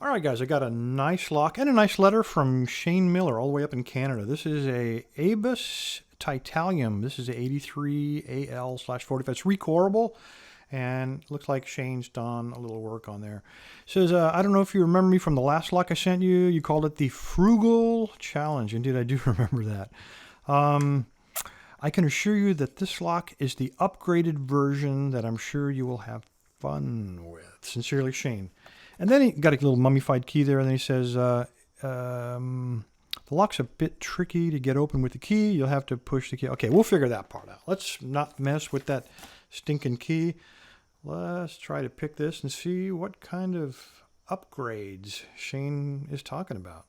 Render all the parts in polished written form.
All right, guys, I got a nice lock and a nice letter from Shane Miller all the way up in Canada. This is a Abus Titalium. This is a 83 AL/45. It's recorable, and looks like Shane's done a little work on there. It says, I don't know if you remember me from the last lock I sent you. You called it the Frugal Challenge. Indeed, I do remember that. I can assure you that this lock is the upgraded version that I'm sure you will have fun with. Sincerely, Shane. And then he got a little mummified key there, and then he says, the lock's a bit tricky to get open with the key. You'll have to push the key. Okay, we'll figure that part out. Let's not mess with that stinking key. Let's try to pick this and see what kind of upgrades Shane is talking about.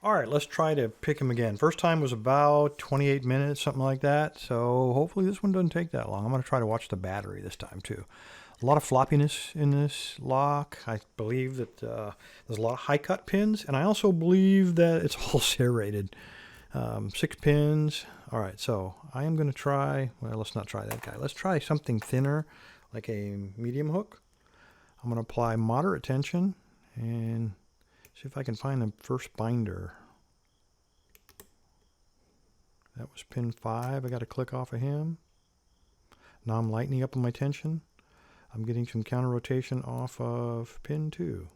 All right, let's try to pick him again. First time was about 28 minutes, something like that. So hopefully this one doesn't take that long. I'm going to try to watch the battery this time too. A lot of floppiness in this lock. I believe that there's a lot of high cut pins, and I also believe that it's all serrated. 6 pins. All right, so I am going to try, well, let's not try that guy. Let's try something thinner, like a medium hook. I'm going to apply moderate tension and see if I can find the first binder. That was pin 5. I got to click off of him. Now I'm lightening up on my tension. I'm getting some counter rotation off of pin 2.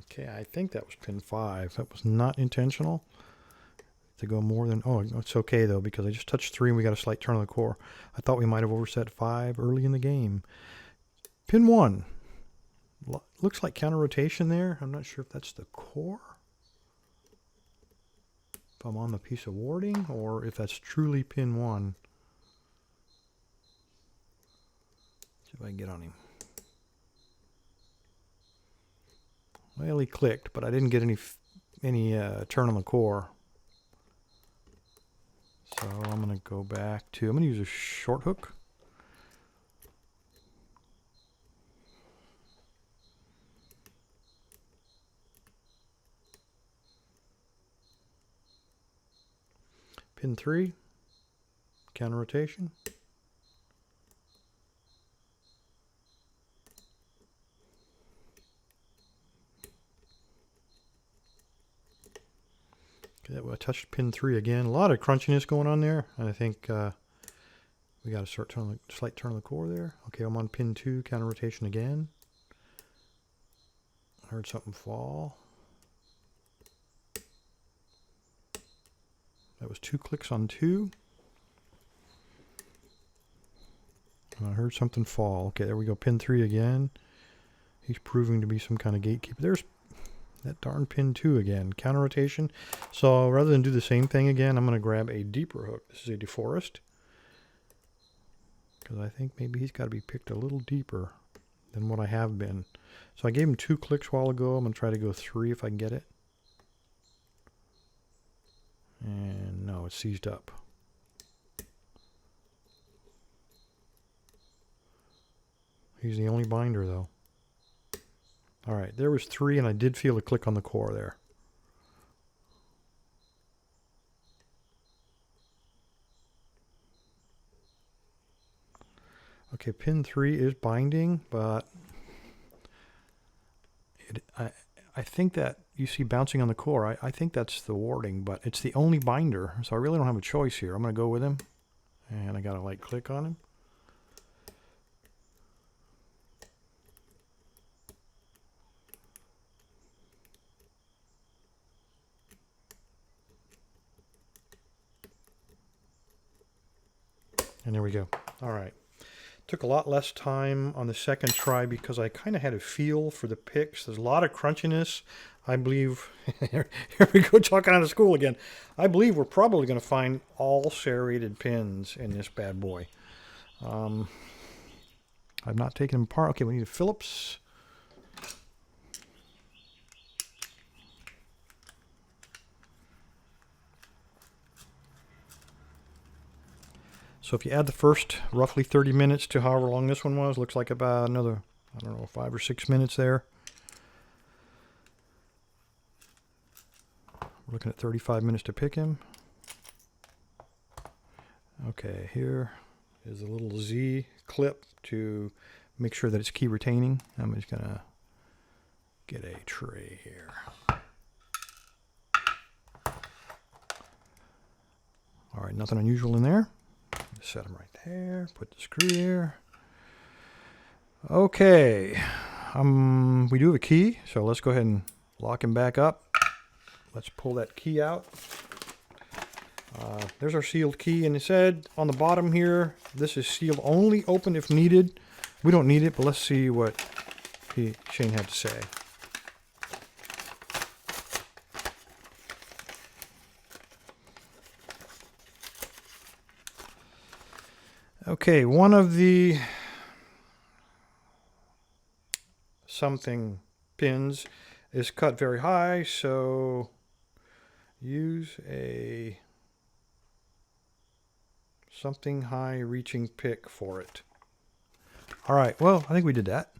Okay, I think that was pin 5. That was not intentional to go more than, oh, it's okay though, because I just touched 3 and we got a slight turn on the core. I thought we might have overset 5 early in the game. Pin 1. Looks like counter rotation there. I'm not sure if that's the core, if I'm on the piece of warding, or if that's truly pin 1. See if I can get on him. Well, he clicked, but I didn't get any turn on the core. So I'm going to go back to, I'm going to use a short hook. Pin 3, counter rotation. Okay, I touched pin 3 again. A lot of crunchiness going on there. I think we got a slight turn on the core there. Okay, I'm on pin 2, counter rotation again. I heard something fall. That was 2 clicks on 2. And I heard something fall. Okay, there we go. Pin 3 again. He's proving to be some kind of gatekeeper. There's that darn pin 2 again. Counter rotation. So rather than do the same thing again, I'm going to grab a deeper hook. This is a DeForest. Because I think maybe he's got to be picked a little deeper than what I have been. So I gave him 2 clicks a while ago. I'm going to try to go 3 if I can get it. And no, it's seized up. He's the only binder though. All right, there was 3 and I did feel a click on the core there. Okay, pin 3 is binding, but I think that you see bouncing on the core. I think that's the warding, but it's the only binder, so I really don't have a choice here. I'm going to go with him, and I got a light click on him. And there we go. All right. Took a lot less time on the second try because I kind of had a feel for the picks. There's a lot of crunchiness. I believe, here we go talking out of school again. I believe we're probably going to find all serrated pins in this bad boy. I've not taken them apart. Okay, we need a Phillips. So if you add the first roughly 30 minutes to however long this one was, looks like about another, I don't know, 5 or 6 minutes there. We're looking at 35 minutes to pick him. Okay, here is a little Z clip to make sure that it's key retaining. I'm just gonna get a tray here. All right, nothing unusual in there. Just set them right there, put the screw here. Okay, we do have a key, so let's go ahead and lock him back up. Let's pull that key out. There's our sealed key, and it said on the bottom here, this is sealed only, open if needed. We don't need it, but let's see what Shane had to say. Okay, one of the something pins is cut very high, so use a something high reaching pick for it. All right, well, I think we did that.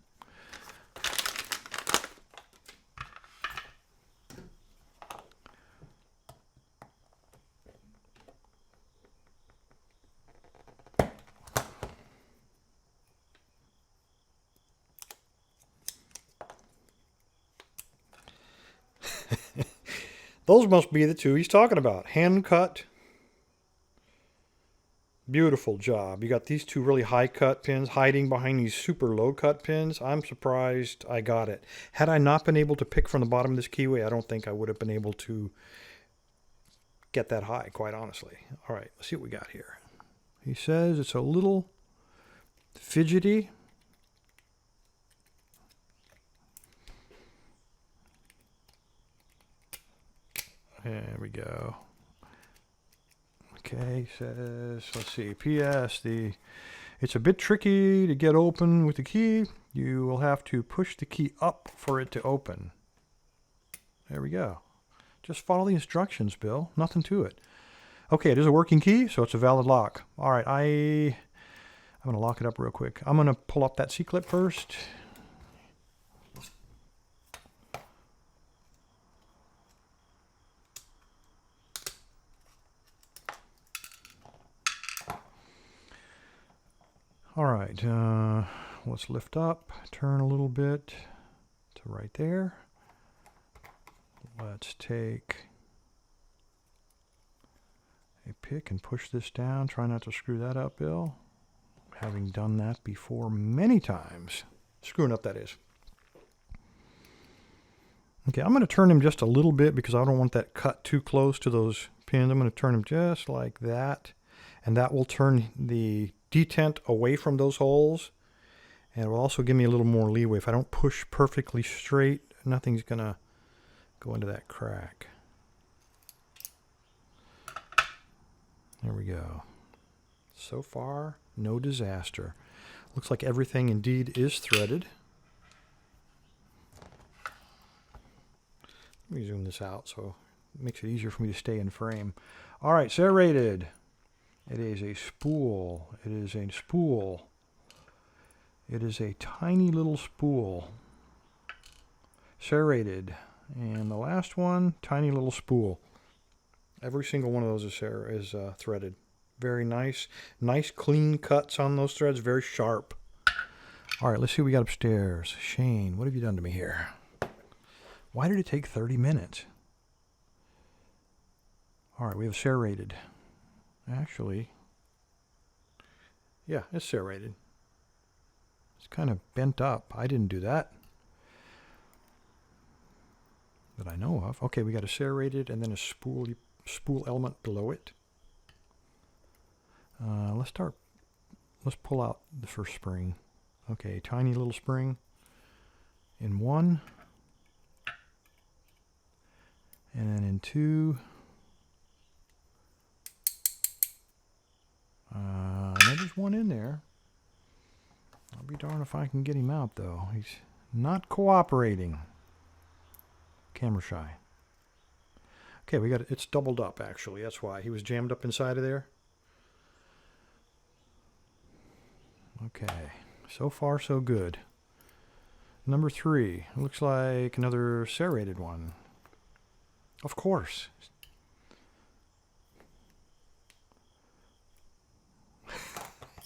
Those must be the two he's talking about. Hand cut. Beautiful job. You got these two really high cut pins hiding behind these super low cut pins. I'm surprised I got it. Had I not been able to pick from the bottom of this keyway, I don't think I would have been able to get that high, quite honestly. All right, let's see what we got here. He says it's a little fidgety. There we go. Okay, says, let's see, P.S. It's a bit tricky to get open with the key. You will have to push the key up for it to open. There we go. Just follow the instructions, Bill. Nothing to it. Okay, it is a working key, so it's a valid lock. All right, I'm going to lock it up real quick. I'm going to pull up that C-clip first. All right, let's lift up, turn a little bit to right there. Let's take a pick and push this down. Try not to screw that up, Bill. Having done that before many times. Screwing up, that is. Okay, I'm going to turn him just a little bit because I don't want that cut too close to those pins. I'm going to turn him just like that. And that will turn the detent away from those holes, and it will also give me a little more leeway. If I don't push perfectly straight, nothing's gonna go into that crack. There we go. So far, no disaster. Looks like everything indeed is threaded. Let me zoom this out so it makes it easier for me to stay in frame. All right, serrated. It is a spool. It is a spool. It is a tiny little spool. Serrated. And the last one, tiny little spool. Every single one of those is threaded. Very nice. Nice clean cuts on those threads. Very sharp. All right, let's see what we got upstairs. Shane, what have you done to me here? Why did it take 30 minutes? All right, we have serrated. Actually, yeah, it's serrated. It's kind of bent up. I didn't do that I know of. Okay, we got a serrated and then a spool element below it. Let's pull out the first spring. Okay, tiny little spring in one, and then in two. There's one in there. I'll be darned if I can get him out, though. He's not cooperating. Camera shy. Okay, we got it. It's doubled up, actually. That's why. He was jammed up inside of there. Okay. So far, so good. Number 3. Looks like another serrated one. Of course.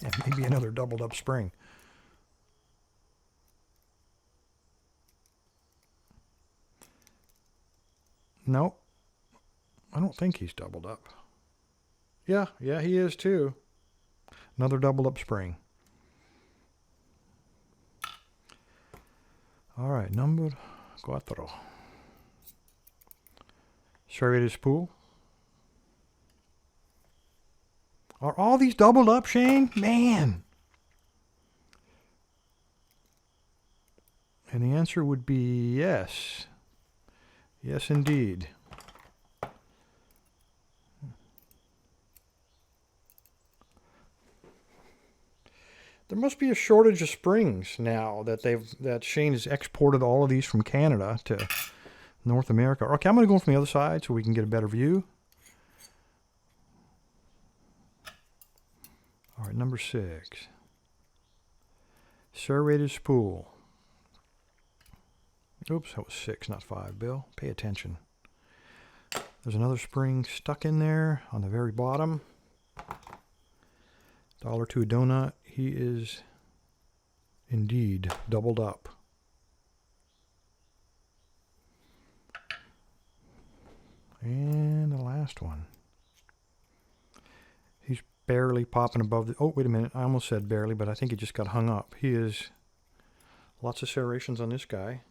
And maybe another doubled up spring. Nope. I don't think he's doubled up. Yeah, he is too. Another doubled up spring. All right, number 4. Serrated spool. Are all these doubled up, Shane? Man. And the answer would be yes. Yes, indeed. There must be a shortage of springs now that Shane has exported all of these from Canada to North America. Okay, I'm going to go from the other side so we can get a better view. All right, number 6. Serrated spool. Oops, that was 6, not 5, Bill. Pay attention. There's another spring stuck in there on the very bottom. $1 to a donut. He is indeed doubled up. And the last one. He's barely popping above the... Oh, wait a minute. I almost said barely, but I think he just got hung up. He is... Lots of serrations on this guy.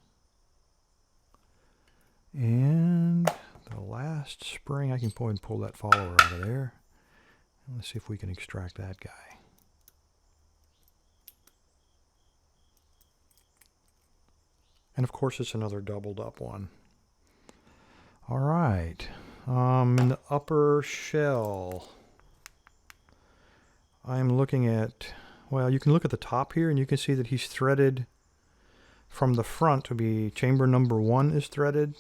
And the last spring, I can go ahead and pull that follower out of there. Let's see if we can extract that guy. And of course, it's another doubled up one. All right. In the upper shell, I'm looking at, well, you can look at the top here and you can see that he's threaded from the front to be chamber number 1 is threaded.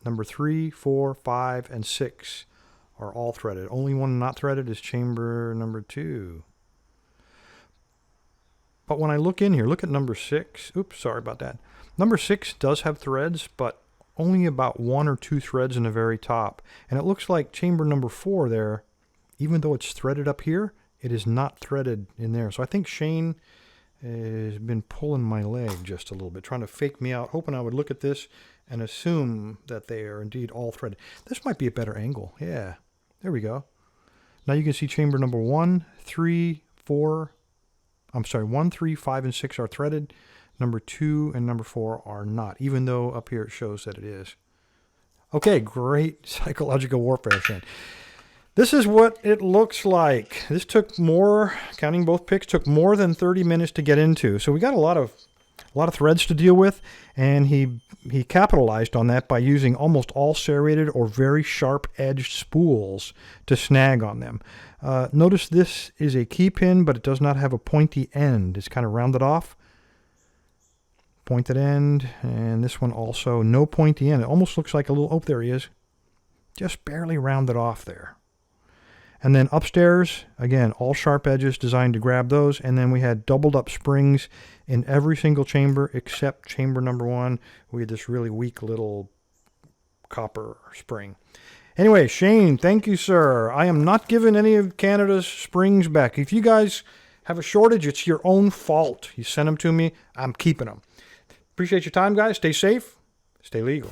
Number 3, 4, 5, and 6 are all threaded. Only one not threaded is chamber number 2. But when I look in here, look at number 6. Oops, sorry about that. Number 6 does have threads, but only about 1 or 2 threads in the very top. And it looks like chamber number 4 there, even though it's threaded up here, it is not threaded in there. So I think Shane has been pulling my leg just a little bit, trying to fake me out, hoping I would look at this and assume that they are indeed all threaded. This might be a better angle. Yeah, there we go. Now you can see chamber number 1, 3, 4, I'm sorry, 1, 3, 5, and 6 are threaded. Number 2 and number 4 are not, even though up here it shows that it is. Okay, great psychological warfare, Shane. This is what it looks like. This took more, counting both picks, took more than 30 minutes to get into. So we got a lot of threads to deal with, and he capitalized on that by using almost all serrated or very sharp-edged spools to snag on them. Notice this is a key pin, but it does not have a pointy end. It's kind of rounded off. Pointed end, and this one also no pointy end. It almost looks like a little, oh, there he is. Just barely rounded off there. And then upstairs, again, all sharp edges designed to grab those. And then we had doubled up springs in every single chamber except chamber number 1. We had this really weak little copper spring. Anyway, Shane, thank you, sir. I am not giving any of Canada's springs back. If you guys have a shortage, it's your own fault. You sent them to me. I'm keeping them. Appreciate your time, guys. Stay safe. Stay legal.